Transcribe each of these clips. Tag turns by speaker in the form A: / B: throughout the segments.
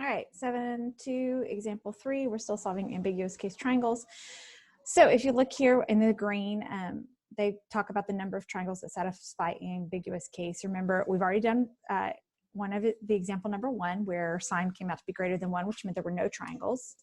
A: All right, 7.2, example 3, we're still solving ambiguous case triangles. So if you look here in the green, they talk about the number of triangles that satisfy ambiguous case. Remember, we've already done one of it, the example number 1, where sine came out to be greater than 1, which meant there were no triangles.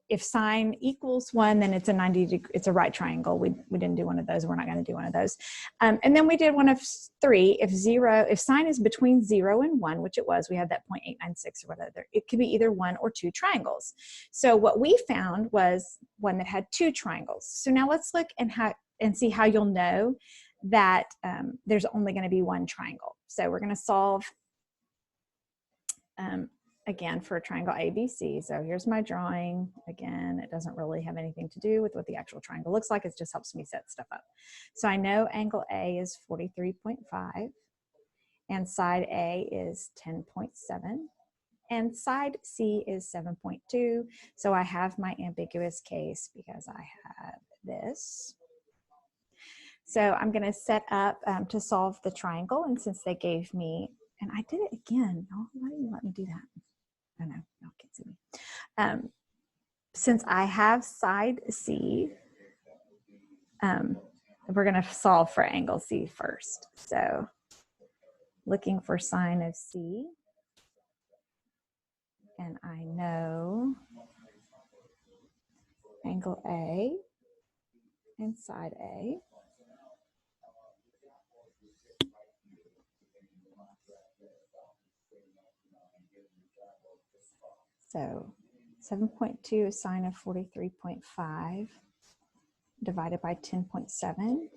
A: If sine equals 1, then it's a 90-degree, it's a right triangle. We didn't do one of those. We're not going to do one of those. And then we did one of 3. If sine is between 0 and 1, which it was, we had that 0.896 or whatever. It could be either 1 or 2 triangles. So what we found was one that had 2 triangles. So now let's look and see how you'll know that there's only going to be 1 triangle. So we're going to solve again for a triangle ABC. So here's my drawing. Again, it doesn't really have anything to do with what the actual triangle looks like. It just helps me set stuff up. So I know angle A is 43.5 and side A is 10.7 and side C is 7.2. So I have my ambiguous case because I have this. So I'm going to set up to solve the triangle, and since they gave me, and I did it again. Oh, why didn't you let me do that? Oh no, no, can't see me. Since I have side C, we're going to solve for angle C first. So looking for sine of C, and I know angle A and side A. So 7.2 is sine of 43.5 divided by 10.7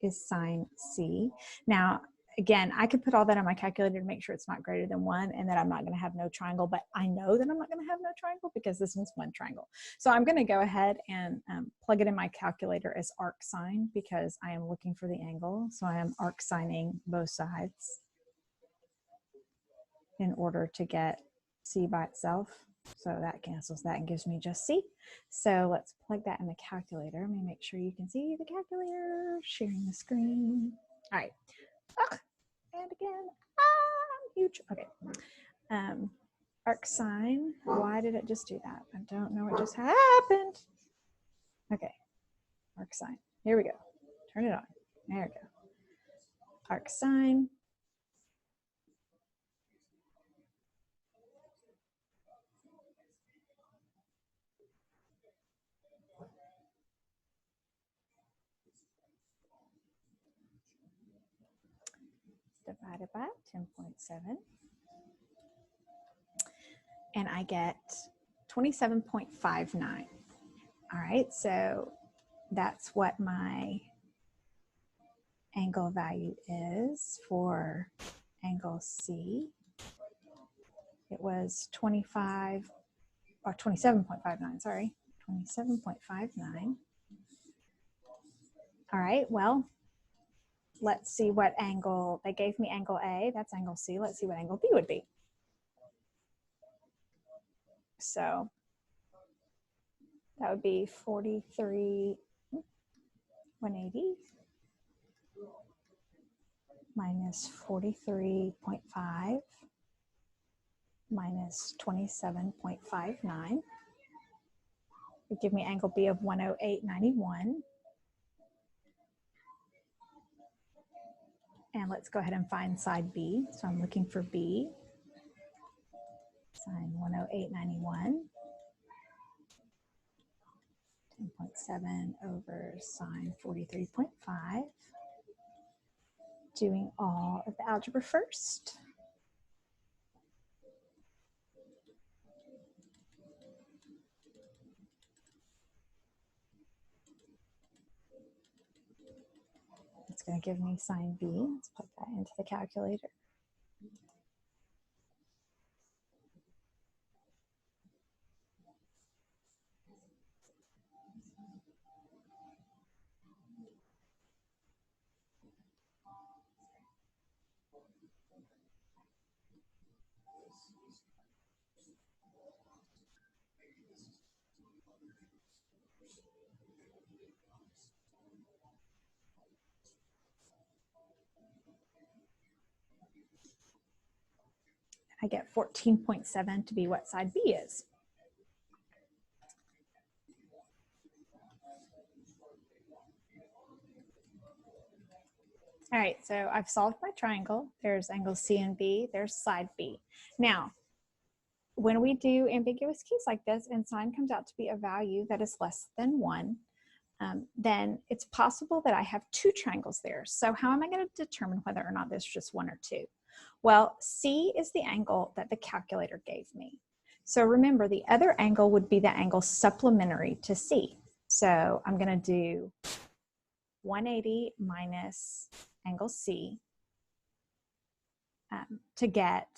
A: is sine C. Now, again, I could put all that on my calculator to make sure it's not greater than 1 and that I'm not going to have no triangle, but I know that I'm not going to have no triangle because this one's 1 triangle. So I'm going to go ahead and plug it in my calculator as arc sine because I am looking for the angle. So I am arc sining both sides in order to get C by itself. So that cancels that and gives me just C. So let's plug that in the calculator. Let me make sure you can see the calculator, sharing the screen. All right. And again, I'm huge. Okay. Arc sine. Why did it just do that? I don't know what just happened. Okay. Arc sine. Here we go. Turn it on. There we go. Arc sine. Divided by 10.7. And I get 27.59. All right, so that's what my angle value is for angle C. It was 25 or 27.59, sorry, 27.59. All right, well, let's see what angle, they gave me angle A, that's angle C. Let's see what angle B would be. So that would be 43,180 minus 43.5 minus 27.59 would give me angle B of 108.91. And let's go ahead and find side B. So I'm looking for B, sine 108.91. 10.7 over sine 43.5. Doing all of the algebra first. It's going to give me sine B. Let's put that into the calculator. I get 14.7 to be what side B is. All right, so I've solved my triangle. There's angles C and B, there's side B. Now, when we do ambiguous case like this and sign comes out to be a value that is less than 1, then it's possible that I have 2 triangles there. So how am I going to determine whether or not there's just 1 or 2? Well, C is the angle that the calculator gave me. So remember, the other angle would be the angle supplementary to C. So I'm going to do 180 minus angle C to get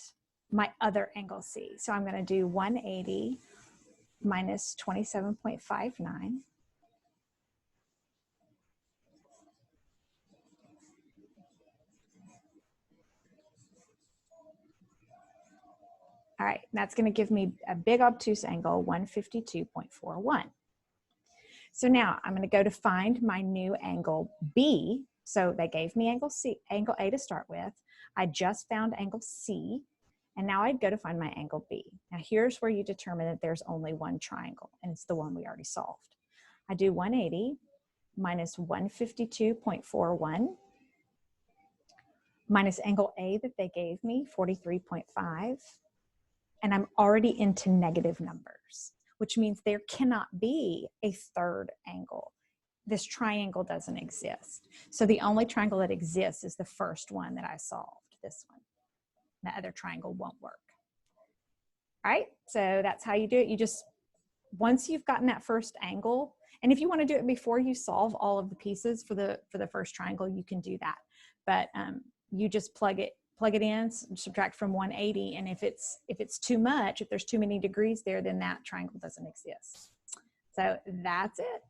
A: my other angle C. So I'm going to do 180 minus 27.59. All right, that's going to give me a big obtuse angle, 152.41. So now I'm going to go to find my new angle B. So they gave me angle A to start with. I just found angle C, and now I'd go to find my angle B. Now here's where you determine that there's only one triangle, and it's the one we already solved. I do 180 minus 152.41 minus angle A that they gave me, 43.5, and I'm already into negative numbers, which means there cannot be a third angle. This triangle doesn't exist. So the only triangle that exists is the first one that I solved, this one. The other triangle won't work. All right, so that's how you do it. You just, once you've gotten that first angle, and if you want to do it before you solve all of the pieces for the first triangle, you can do that. But you just plug it in, subtract from 180, and if it's too much, if there's too many degrees there, then that triangle doesn't exist. So that's it.